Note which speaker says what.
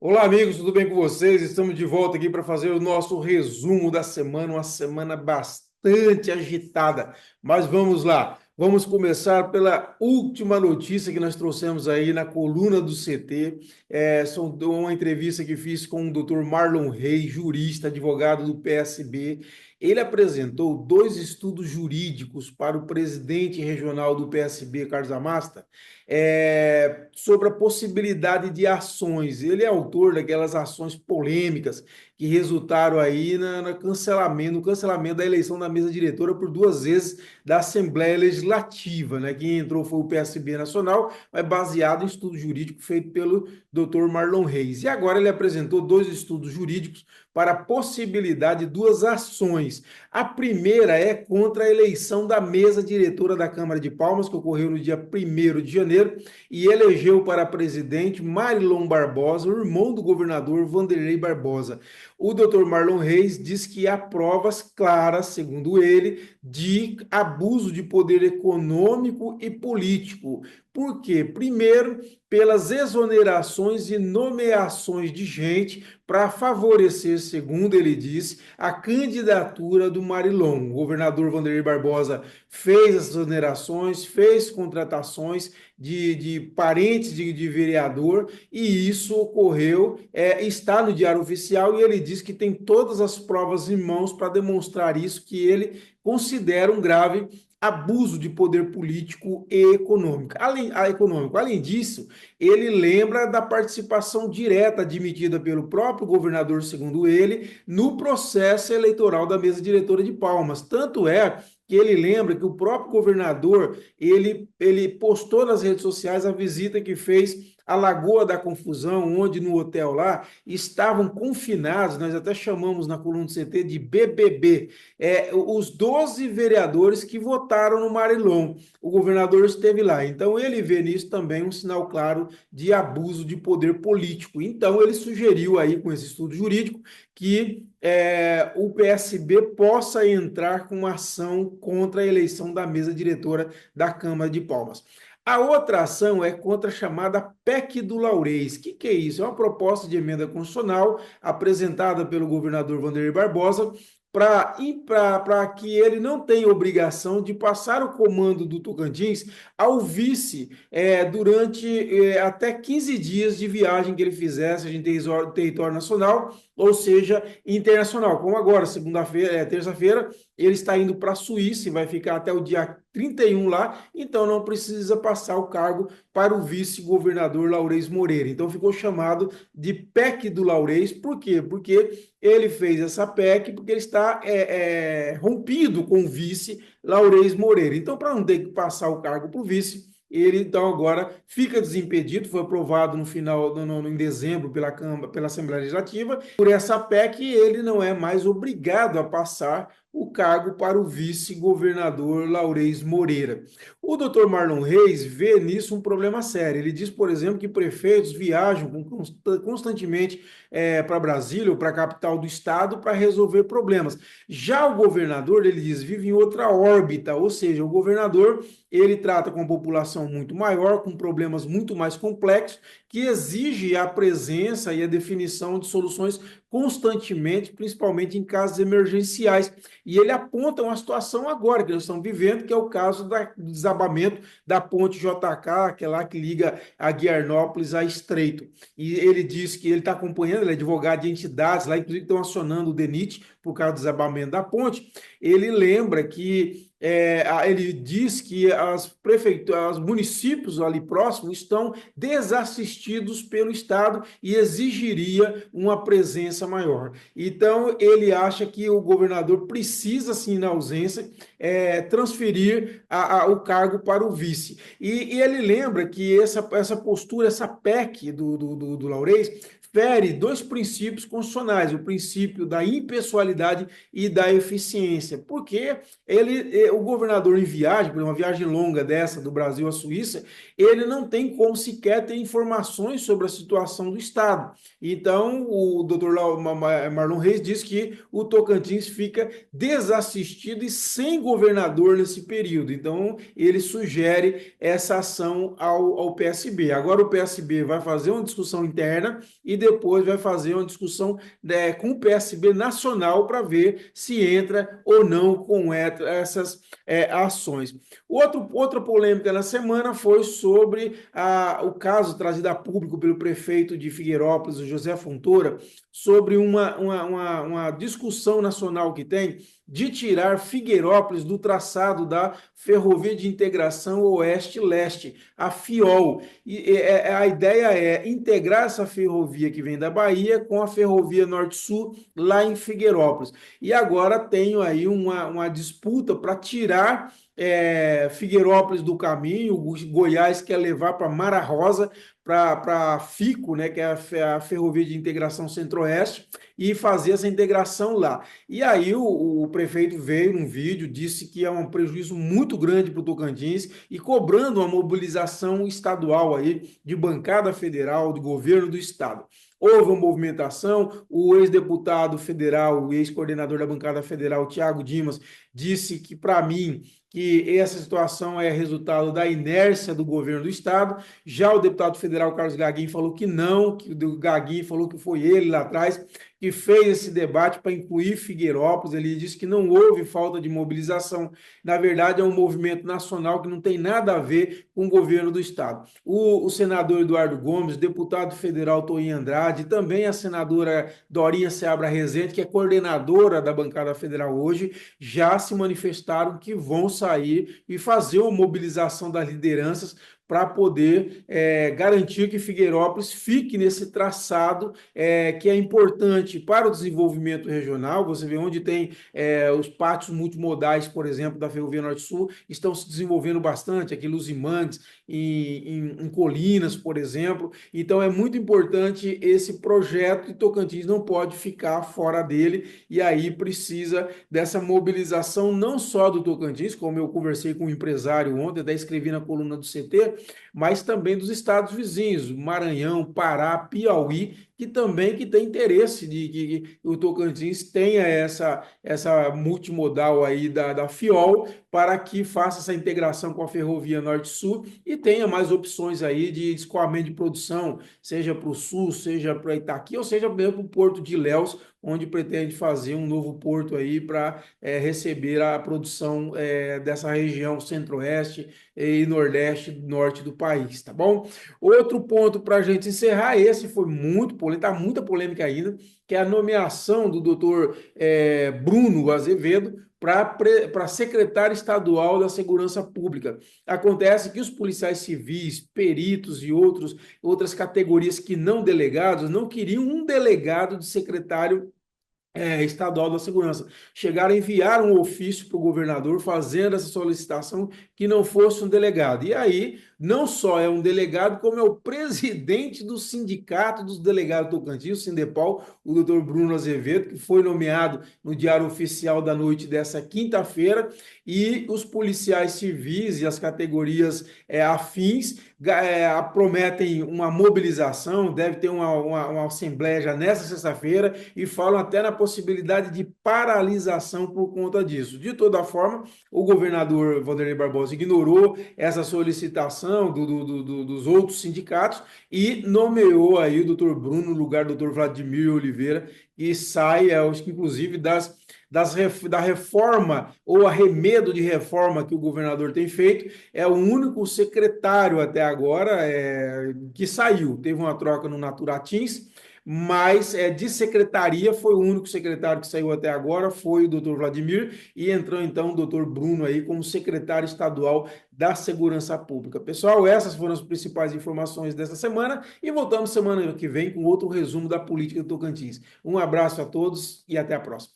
Speaker 1: Olá, amigos, tudo bem com vocês? Estamos de volta aqui para fazer o nosso resumo da semana, uma semana bastante agitada. Mas vamos lá, vamos começar pela última notícia que nós trouxemos aí na coluna do CT. São uma entrevista que fiz com o Dr. Marlon Reis, jurista, advogado do PSB. Ele apresentou dois estudos jurídicos para o presidente regional do PSB, Carlos Amasta, sobre a possibilidade de ações. Ele é autor daquelas ações polêmicas que resultaram aí no cancelamento da eleição da mesa diretora por duas vezes da Assembleia Legislativa, né? Quem entrou foi o PSB Nacional, mas baseado em estudo jurídico feito pelo Dr. Marlon Reis. E agora ele apresentou dois estudos jurídicos para a possibilidade de duas ações. A primeira é contra a eleição da mesa diretora da Câmara de Palmas, que ocorreu no dia 1º de janeiro, e elegeu para presidente Marilon Barbosa, o irmão do governador Vanderlei Barbosa. O doutor Marlon Reis diz que há provas claras, segundo ele, de abuso de poder econômico e político. Por quê? Primeiro, pelas exonerações e nomeações de gente para favorecer, segundo ele disse, a candidatura do Marilon. O governador Vanderlei Barbosa fez as exonerações, fez contratações de parentes de vereador, e isso ocorreu, está no Diário Oficial, e ele diz que tem todas as provas em mãos para demonstrar isso, que ele considera um grave abuso de poder político e econômico. Além disso, ele lembra da participação direta admitida pelo próprio governador, segundo ele, no processo eleitoral da mesa diretora de Palmas. Tanto é que ele lembra que o próprio governador, ele postou nas redes sociais a visita que fez à Lagoa da Confusão, onde no hotel lá estavam confinados, nós até chamamos na coluna do CT de BBB, os 12 vereadores que votaram no Marilon. O governador esteve lá, então ele vê nisso também um sinal claro de abuso de poder político. Então ele sugeriu aí, com esse estudo jurídico, que o PSB possa entrar com uma ação contra a eleição da mesa diretora da Câmara de Palmas. A outra ação é contra a chamada PEC do Laurês. O que é isso? É uma proposta de emenda constitucional apresentada pelo governador Vanderlei Barbosa para que ele não tenha obrigação de passar o comando do Tocantins ao vice durante até 15 dias de viagem que ele fizesse em território nacional, ou seja, internacional. Como agora, segunda-feira, terça-feira, ele está indo para a Suíça e vai ficar até o dia 31 lá, então não precisa passar o cargo para o vice-governador Laurês Moreira. Então ficou chamado de PEC do Laurês. Por quê? Porque ele fez essa PEC porque ele está rompido com o vice Laurês Moreira. Então, para não ter que passar o cargo para o vice, ele então agora fica desimpedido. Foi aprovado no final, em dezembro, pela Câmara, pela Assembleia Legislativa. Por essa PEC, ele não é mais obrigado a passar o cargo para o vice-governador Laurês Moreira. O doutor Marlon Reis vê nisso um problema sério. Ele diz, por exemplo, que prefeitos viajam constantemente para Brasília ou para a capital do estado para resolver problemas. Já o governador, ele diz, vive em outra órbita, ou seja, o governador ele trata com uma população muito maior, com problemas muito mais complexos, que exige a presença e a definição de soluções constantemente, principalmente em casos emergenciais. E ele aponta uma situação agora que nós estamos vivendo, que é o caso do desabamento da ponte JK, aquela que liga a Guiarnópolis a Estreito. E ele diz que ele está acompanhando, ele é advogado de entidades lá, inclusive estão acionando o DENIT por causa do desabamento da ponte. Ele lembra que ele diz que as prefeituras, os municípios ali próximos estão desassistidos pelo Estado e exigiria uma presença maior. Então, ele acha que o governador precisa, sim, na ausência, transferir o cargo para o vice. E ele lembra que essa postura, essa PEC do Laurês, fere dois princípios constitucionais, o princípio da impessoalidade e da eficiência, porque o governador em viagem, por uma viagem longa dessa, do Brasil à Suíça, ele não tem como sequer ter informações sobre a situação do estado. Então, o doutor Marlon Reis diz que o Tocantins fica desassistido e sem governador nesse período. Então, ele sugere essa ação ao PSB. Agora, o PSB vai fazer uma discussão interna e depois vai fazer uma discussão com o PSB nacional para ver se entra ou não com essas ações. Outra polêmica na semana foi sobre o caso trazido a público pelo prefeito de Figueirópolis, o José Fontoura, sobre uma discussão nacional que tem de tirar Figueirópolis do traçado da Ferrovia de Integração Oeste-Leste, a FIOL. A ideia é integrar essa ferrovia que vem da Bahia com a Ferrovia Norte-Sul lá em Figueirópolis. E agora tenho aí uma disputa para tirar Figueirópolis do caminho. O Goiás quer levar para Mara Rosa, para FICO, né, que é a Ferrovia de Integração Centro-Oeste, e fazer essa integração lá. E aí o prefeito veio num vídeo, disse que é um prejuízo muito grande para o Tocantins e cobrando uma mobilização estadual aí de bancada federal, do governo do estado. Houve uma movimentação, o ex-deputado federal, o ex-coordenador da bancada federal, Tiago Dimas, disse que, para mim, que essa situação é resultado da inércia do governo do estado. Já o deputado federal Carlos Gaguin falou que não, que o Gaguin falou que foi ele lá atrás que fez esse debate para incluir Figueirópolis. Ele disse que não houve falta de mobilização. Na verdade, é um movimento nacional que não tem nada a ver com o governo do estado. O senador Eduardo Gomes, deputado federal Toinho Andrade, também a senadora Dorinha Seabra Rezende, que é coordenadora da bancada federal hoje, já se manifestaram que vão sair e fazer uma mobilização das lideranças para poder garantir que Figueirópolis fique nesse traçado que é importante para o desenvolvimento regional. Você vê onde tem os pátios multimodais, por exemplo, da Ferrovia Norte-Sul, estão se desenvolvendo bastante, aqui em Luzimantes, em Colinas, por exemplo. Então, é muito importante esse projeto e Tocantins não pode ficar fora dele, e aí precisa dessa mobilização não só do Tocantins, como eu conversei com um empresário ontem, até escrevi na coluna do CT, mas também dos estados vizinhos, Maranhão, Pará, Piauí, que também tem interesse de que o Tocantins tenha essa multimodal aí da FIOL para que faça essa integração com a Ferrovia Norte-Sul e tenha mais opções aí de escoamento de produção, seja para o Sul, seja para Itaqui, ou seja mesmo para o Porto de Ilhéus, onde pretende fazer um novo porto aí para receber a produção dessa região centro-oeste e nordeste, norte do país, tá bom? Outro ponto para a gente encerrar, esse foi muito polêmico, está muita polêmica ainda, que é a nomeação do doutor Bruno Azevedo para secretário estadual da Segurança Pública. Acontece que os policiais civis, peritos e outras categorias que não delegados não queriam um delegado de secretário estadual da segurança. Chegaram a enviar um ofício para o governador fazendo essa solicitação que não fosse um delegado. E aí, não só é um delegado, como é o presidente do Sindicato dos Delegados Tocantins, o Sindepol, o doutor Bruno Azevedo, que foi nomeado no Diário Oficial da noite dessa quinta-feira, e os policiais civis e as categorias afins prometem uma mobilização, deve ter uma assembleia já nessa sexta-feira, e falam até na possibilidade de paralisação por conta disso. De toda forma, o governador Vanderlei Barbosa ignorou essa solicitação dos outros sindicatos e nomeou aí o doutor Bruno no lugar do doutor Vladimir Oliveira, e sai, acho que inclusive da reforma ou arremedo de reforma que o governador tem feito, é o único secretário até agora que saiu. Teve uma troca no Naturatins, mas de secretaria foi o único secretário que saiu até agora, foi o doutor Vladimir, e entrou então o doutor Bruno aí como secretário estadual da Segurança Pública. Pessoal, essas foram as principais informações dessa semana, e voltamos semana que vem com outro resumo da política do Tocantins. Um abraço a todos e até a próxima.